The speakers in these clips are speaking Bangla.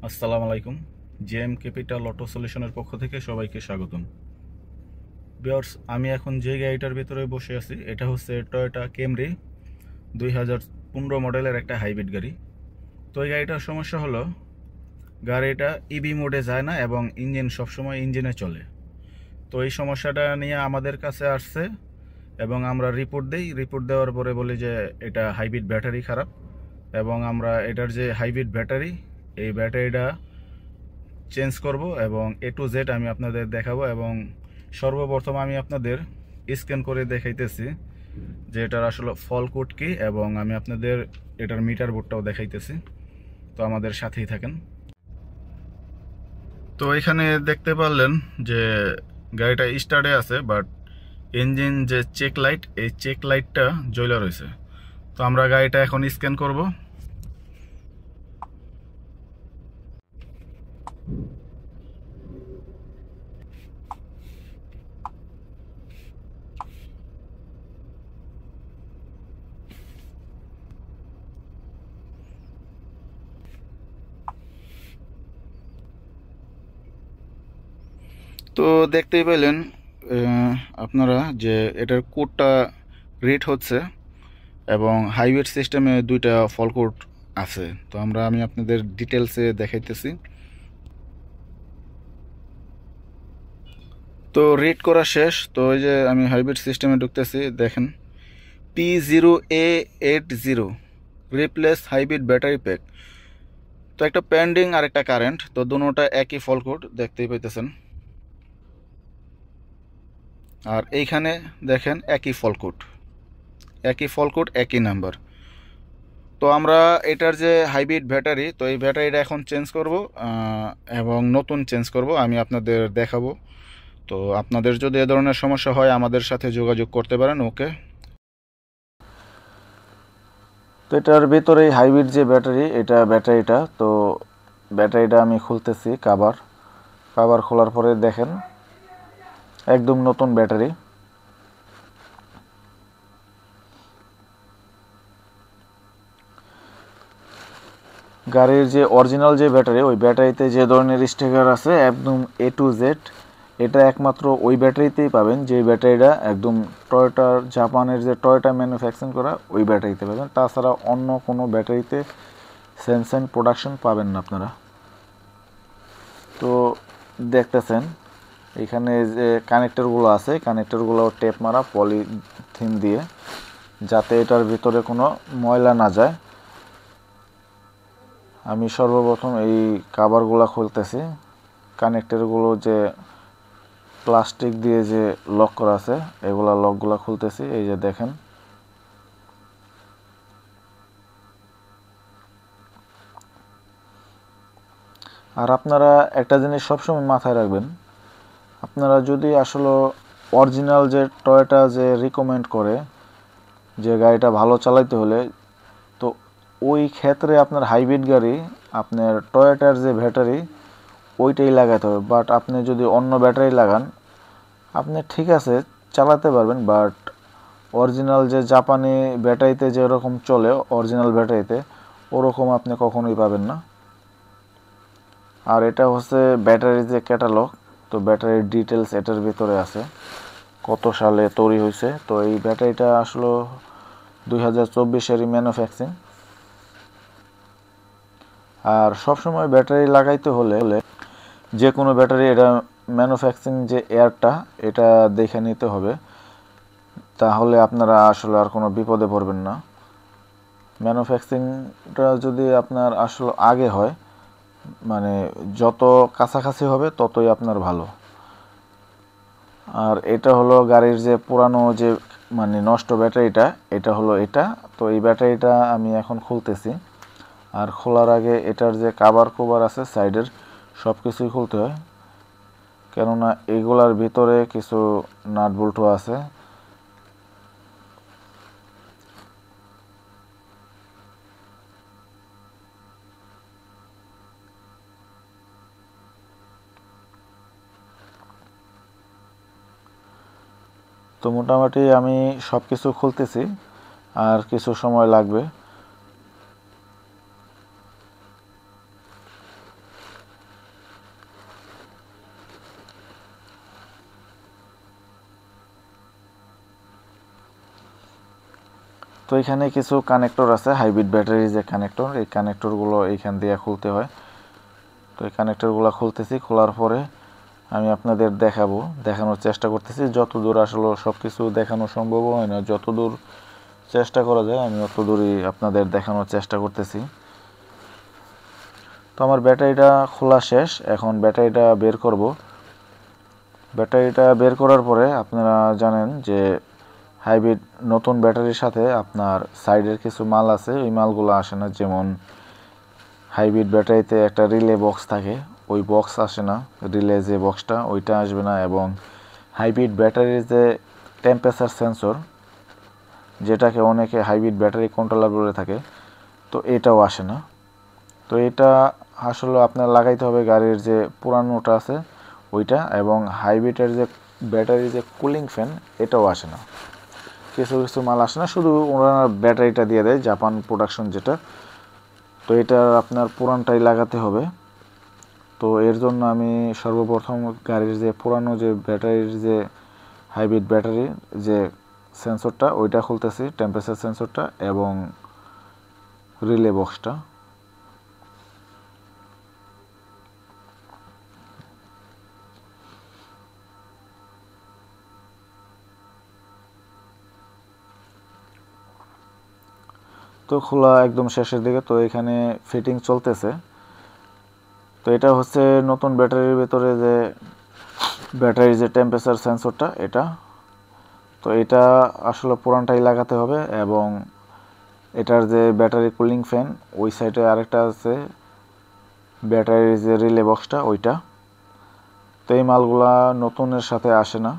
আসসালামু আলাইকুম। জেএম ক্যাপিটাল অটো সলিউশনের পক্ষ থেকে সবাইকে স্বাগতম। ভিউয়ার্স, আমি এখন যে গাড়িটার ভিতরে বসে আছি এটা হচ্ছে টয়োটা ক্যামরি 2015 মডেলের একটা হাইব্রিড গাড়ি। তো এই গাড়িটার সমস্যা হলো গাড়িটা ইভি মোডে যায় না এবং ইঞ্জিন সবসময় ইঞ্জিনে চলে। তো এই সমস্যাটা নিয়ে আমাদের কাছে আসছে এবং আমরা রিপোর্ট দেওয়ার পরে বলি যে এটা হাইব্রিড ব্যাটারি খারাপ, এবং আমরা এটার যে হাইব্রিড ব্যাটারি, এই ব্যাটারিটা চেঞ্জ করব এবং এ টু জেড আমি আপনাদের দেখাবো। এবং সর্বপ্রথম আমি আপনাদের স্ক্যান করে দেখাইতেছি যে এটার আসলে ফল কোড কি, এবং আমি আপনাদের এটার মিটার বোর্ডটাও দেখাইতেছি। তো আমাদের সাথেই থাকেন। তো এখানে দেখতে পারলেন যে গাড়িটা স্টার্টে আছে, বাট ইঞ্জিন যে চেক লাইট, এই চেক লাইটটা জ্বলে রয়েছে। তো আমরা গাড়িটা এখন স্ক্যান করব। তো দেখতেই পেলেন আপনারা যে এটার কোডটা রিড হচ্ছে এবং হাইব্রিড সিস্টেমে দুইটা ফল কোড আছে। তো আমি আপনাদের ডিটেলসে দেখাইতেছি। তো রিড করা শেষ। তো এই যে আমি হাইব্রিড সিস্টেমে ঢুকতেছি, দেখেন P0A80 replace hybrid battery pack. তো একটা পেন্ডিং আর একটা কারেন্ট, তো দুটোটা একই ফল কোড দেখতেই পাইতেছেন। আর এইখানে দেখেন একই ফল কোড, একই নাম্বার। তো আমরা এটার যে হাইব্রিড ব্যাটারি, তো এই ব্যাটারিটা এখন চেঞ্জ করব এবং নতুন চেঞ্জ করব, আমি আপনাদের দেখাবো। তো আপনাদের যদি এ ধরনের সমস্যা হয় আমাদের সাথে যোগাযোগ করতে পারেন। ওকে। তো এটার ভেতরেই হাইব্রিড যে ব্যাটারি, এটা ব্যাটারিটা, তো ব্যাটারিটা আমি খুলতেছি। কাভার খোলার পরে দেখেন একদম নতুন ব্যাটারি। গাড়ির যে অরিজিনাল যে ব্যাটারি, ওই ব্যাটারিতে যে ধরনের স্টিকার আছে একদম এ টু জেড, এটা একমাত্র ওই ব্যাটারিতেই পাবেন যে ব্যাটারিটা একদম টয়োটার, জাপানের যে টয়োটা ম্যানুফ্যাকচারিং করা ওই ব্যাটারিতে পাবেন। তাছাড়া অন্য কোনো ব্যাটারিতে সেম প্রোডাকশন পাবেন না আপনারা। তো দেখতেছেন এখানে যে কানেক্টরগুলো আছে, কানেক্টরগুলো টেপ মারা পলিথিন দিয়ে, যাতে এটার ভিতরে কোনো ময়লা না যায়। আমি সর্বপ্রথম এই কাভারগুলো খুলতেছি। কানেক্টরগুলো যে প্লাস্টিক দিয়ে যে লক করা আছে, এগুলা লকগুলো খুলতেছি। এই যে দেখেন, আর আপনারা একটা জিনিস সবসময় মাথায় রাখবেন, আপনারা যদি আসলে অরিজিনাল যে টয়োটা যে রিকমেন্ড করে যে গাড়িটা ভালো চালাইতে হলে, তো ওই ক্ষেত্রে আপনার হাইব্রিড গাড়ি, আপনার টয়োটার যে ব্যাটারি ওইটাই লাগাতে হবে। বাট আপনি যদি অন্য ব্যাটারি লাগান, আপনি ঠিক আছে চালাতে পারবেন, বাট অরিজিনাল যে জাপানি ব্যাটারিতে যেরকম চলে, অরিজিনাল ব্যাটারিতে ওরকম আপনি কখনোই পাবেন না। আর এটা হচ্ছে ব্যাটারির যে ক্যাটালগ, তো ব্যাটারির ডিটেলস এটার ভিতরে আছে, কত সালে তৈরি হয়েছে। তো এই ব্যাটারিটা আসলে 2024-এরই ম্যানুফ্যাকচারিং। আর সবসময় ব্যাটারি লাগাইতে হলে যে কোনো ব্যাটারি, এটা ম্যানুফ্যাকচারিং যে এয়ারটা, এটা দেখে নিতে হবে, তাহলে আপনারা আসলে আর কোনো বিপদে পড়বেন না। ম্যানুফ্যাকচারিংটা যদি আপনার আসলে আগে হয়, মানে যত কাছাকাছি হবে ততই আপনার ভালো। আর এটা হলো গাড়ির যে পুরানো যে মানে নষ্ট ব্যাটারিটা, এটা হলো এটা। তো এই ব্যাটারিটা আমি এখন খুলতেছি। আর খোলার আগে এটার যে কভার আছে সাইডের, সব কিছুই খুলতে হয়, কেননা এগুলার ভিতরে কিছু নাট বল্টু আছে। তো মোটামুটি আমি সব কিছু খুলতেছি, আর কিছু সময় লাগবে। তো এখানে কিছু কানেক্টর আছে, হাইব্রিড ব্যাটারি যে কানেক্টর, এই কানেক্টরগুলো এইখান দিয়ে খুলতে হয়। তো এই কানেক্টরগুলো খুলতেছি, খোলার পরে আমি আপনাদের দেখানোর চেষ্টা করতেছি। যতদূর আসলে সব কিছু দেখানো সম্ভব হয় না, যতদূর চেষ্টা করা যায় আমি অতদূরই আপনাদের দেখানোর চেষ্টা করতেছি। তো আমার ব্যাটারিটা খোলা শেষ, এখন ব্যাটারিটা বের করব। ব্যাটারিটা বের করার পরে আপনারা জানেন যে হাইব্রিড নতুন ব্যাটারির সাথে আপনার সাইডের কিছু মাল আছে, ওই মালগুলো আসে না। যেমন হাইব্রিড ব্যাটারিতে একটা রিলে বক্স থাকে, ওই বক্স আসে না, রিলে যে বক্সটা ওইটা আসবে না। এবং হাইব্রিড ব্যাটারির যে টেম্পারেচার সেন্সর, যেটাকে অনেকে হাইব্রিড ব্যাটারি কন্ট্রোলার বলে থাকে, তো এটাও আসে না। তো এটা আসলে আপনার লাগাইতে হবে গাড়ির যে পুরানোটা আছে ওইটা, এবং হাইব্রিডের যে ব্যাটারির যে কুলিং ফ্যান এটাও আসে না। কিছু কিছু মাল আসে না, শুধু ওনারা ব্যাটারিটা দিয়ে দেয়, জাপান প্রোডাকশন যেটা। তো এটা আপনার পুরানটাই লাগাতে হবে। তো এর জন্য আমি সর্বপ্রথম গাড়ির যে পুরানো যে ব্যাটারির যে হাইব্রিড ব্যাটারির যে সেন্সরটা ওইটা খুলতেছি, টেম্পারেচার সেন্সরটা এবং রিলে বক্সটা। তো খোলা একদম শেষের দিকে। তো এখানে ফিটিং চলতেছে। তো এটা হচ্ছে নতুন ব্যাটারির ভেতরে যে ব্যাটারির যে টেম্পারেচার সেন্সরটা এটা। তো এটা আসলে পুরানটাই লাগাতে হবে, এবং এটার যে ব্যাটারি কুলিং ফ্যান ওই সাইডে আরেকটা আছে ব্যাটারির যে রিলে বক্সটা ওইটা। তো এই মালগুলা নতুনের সাথে আসে না।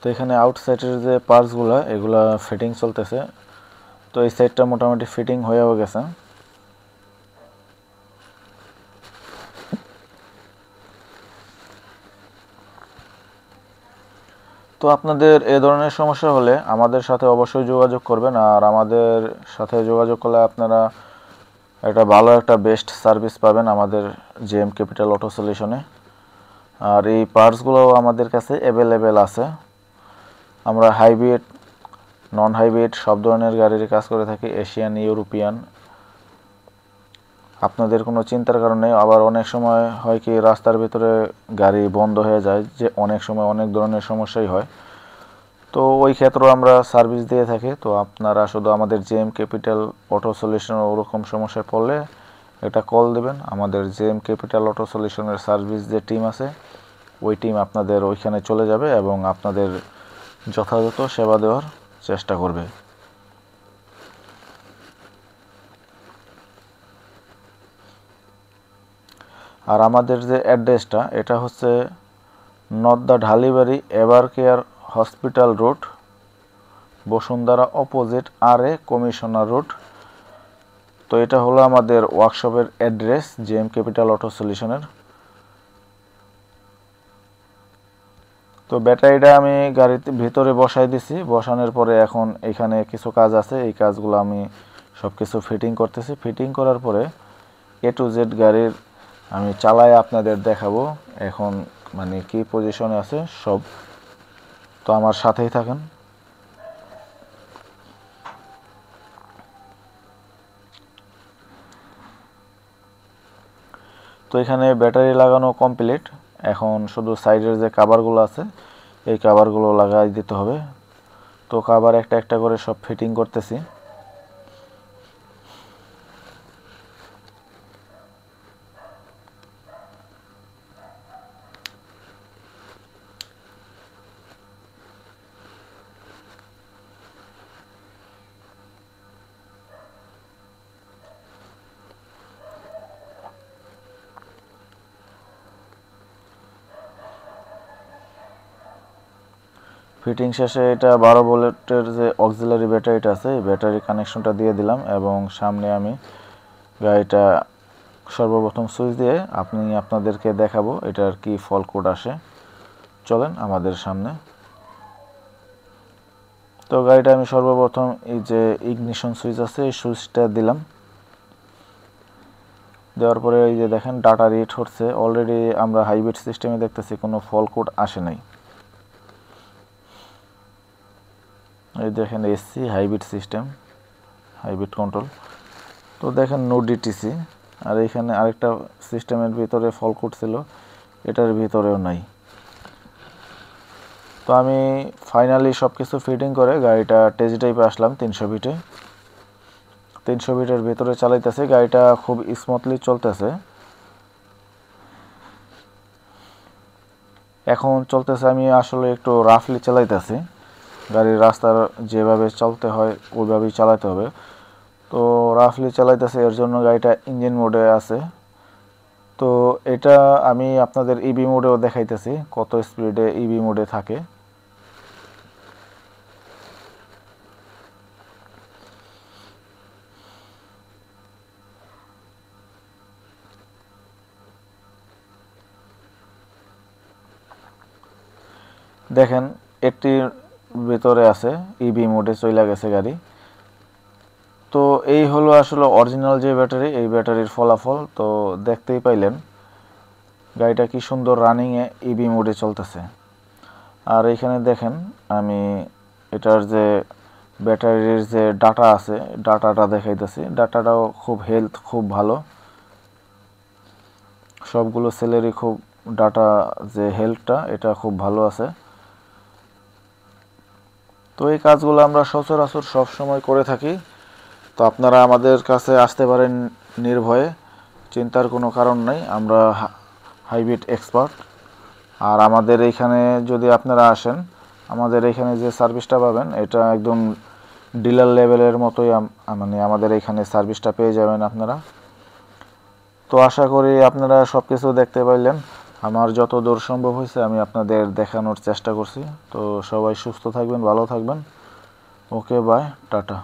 তো এখানে আউটসাইডের যে পার্টসগুলো এগুলা ফিটিং চলতেছে। তো এই সাইডটা মোটামুটি ফিটিং হয়েও গেছে। তো আপনাদের এ ধরনের সমস্যা হলে আমাদের সাথে অবশ্যই যোগাযোগ করবেন। আর আমাদের সাথে যোগাযোগ করলে আপনারা একটা ভালো একটা বেস্ট সার্ভিস পাবেন আমাদের জেএম ক্যাপিটাল অটো সলিউশনে। আর এই পার্টসগুলো আমাদের কাছে অ্যাভেলেবেল আছে। আমরা হাইব্রিড, নন হাইব্রিড সব ধরনের গাড়ির কাজ করে থাকি, এশিয়ান, ইউরোপিয়ান। আপনাদের কোনো চিন্তার কারণ নেই। আবার অনেক সময় হয় কি রাস্তার ভিতরে গাড়ি বন্ধ হয়ে যায়, যে অনেক সময় অনেক ধরনের সমস্যাই হয়। তো ওই ক্ষেত্রেও আমরা সার্ভিস দিয়ে থাকি। তো আপনারা শুধু আমাদের জেএম ক্যাপিটাল অটো সলিউশন ওরকম সমস্যায় পড়লে এটা কল দেবেন। আমাদের জেএম ক্যাপিটাল অটো সলিউশনের সার্ভিস যে টিম আছে ওই টিম আপনাদের ওইখানে চলে যাবে এবং আপনাদের যথাযথ সেবা দেওয়ার চেষ্টা করবে। আর আমাদের যে অ্যাড্রেসটা এটা হচ্ছে Nadda Dhalibari ever care hospital road, Bashundhara opposite RA commissioner road. তো এটা হলো আমাদের ওয়ার্কশপের অ্যাড্রেস জেএম ক্যাপিটাল অটো সলিউশনের। তো ব্যাটারিটা আমি গাড়িতে ভিতরে বসাই দিছি, বসানোর পরে এখন এখানে কিছু কাজ আছে, এই কাজগুলো আমি সব কিছু ফিটিং করতেছি। ফিটিং করার পরে A to Z গাড়ির আমি চালায় আপনাদের দেখাবো এখন মানে কি পজিশনে আছে সব। তো আমার সাথেই থাকেন। তো এখানে ব্যাটারি লাগানো কমপ্লিট। এখন শুধু সাইডের যে কভারগুলো আছে এই কভারগুলো লাগাই দিতে হবে। তো কভার একটা একটা করে সব ফিটিং করতেছি। ফিটিং শেষে এটা 12 ভোল্টের যে অক্সিলারি ব্যাটারিটা আছে এই ব্যাটারি কানেকশনটা দিয়ে দিলাম, এবং সামনে আমি গাড়িটা সর্বপ্রথম সুইচ দিয়ে আপনাদেরকে দেখাবো এটার কি ফল্ট কোড আসে। চলেন আমাদের সামনে। তো গাড়িটা আমি সর্বপ্রথম এই যে ইগনিশন সুইচ আছে এই সুইচটা দিলাম। দেওয়ার পরে এই যে দেখেন ডাটা রিড হচ্ছে। অলরেডি আমরা হাইব্রিড সিস্টেমে দেখতেছি কোনো ফল্ট কোড আসে নাই। এই দেখেন SC hybrid system, hybrid control. তো দেখেন নো ডিটিসি। আর এখানে আরেকটা সিস্টেমের ভিতরে ফল্ট কোড ছিল, এটার ভিতরেও নাই। তো আমি ফাইনালি সব কিছু ফিটিং করে গাড়িটা টেস্ট ড্রাইভে আসলাম 300 ফিটে। 300 ফিটের ভিতরে চালাইতেছে, গাড়িটা খুব স্মুথলি চলতেছে। এখন চলতেছে, আমি আসলে একটু রাফলি চালাইতেছি। গাড়ির রাস্তার যেভাবে চলতে হয় ওইভাবেই চালাতে হবে। তো রাফলি চালাইতেছে, এর জন্য গাড়িটা ইঞ্জিন মোডে আছে। তো এটা আমি আপনাদের ইবি মোডেও দেখাইতেছি কত স্পিডে ইবি মোডে থাকে। দেখেন 80 ভিতরে আছে, ইবি মোডে চলে গেছে গাড়ি। তো এই হলো আসলে অরিজিনাল যে ব্যাটারি, এই ব্যাটারির ফলাফল। তো দেখতেই পাইলেন গাড়িটা কি সুন্দর রানিংয়ে ইবি মোডে চলতেছে। আর এখানে দেখেন আমি এটার যে ব্যাটারির যে ডাটা আছে ডাটাটা দেখাইতেছি। ডাটাটাও খুব হেলথ খুব ভালো, সবগুলো সেলেরই খুব ডাটা যে হেলথটা এটা খুব ভালো আছে। তো এই কাজগুলো আমরা সচরাচর সবসময় করে থাকি। তো আপনারা আমাদের কাছে আসতে পারেন নির্ভয়ে, চিন্তার কোনো কারণ নাই, আমরা হাইব্রিড এক্সপার্ট। আর আমাদের এইখানে যদি আপনারা আসেন, আমাদের এইখানে যে সার্ভিসটা পাবেন এটা একদম ডিলার লেভেলের মতোই, মানে আমাদের এইখানে সার্ভিসটা পেয়ে যাবেন আপনারা। তো আশা করি আপনারা সব কিছু দেখতে পাইলেন। আমার যত দূর সম্ভব হয়েছে আমি আপনাদের দেখানোর চেষ্টা করছি। তো সবাই সুস্থ থাকবেন, ভালো থাকবেন। ওকে, বাই, টাটা।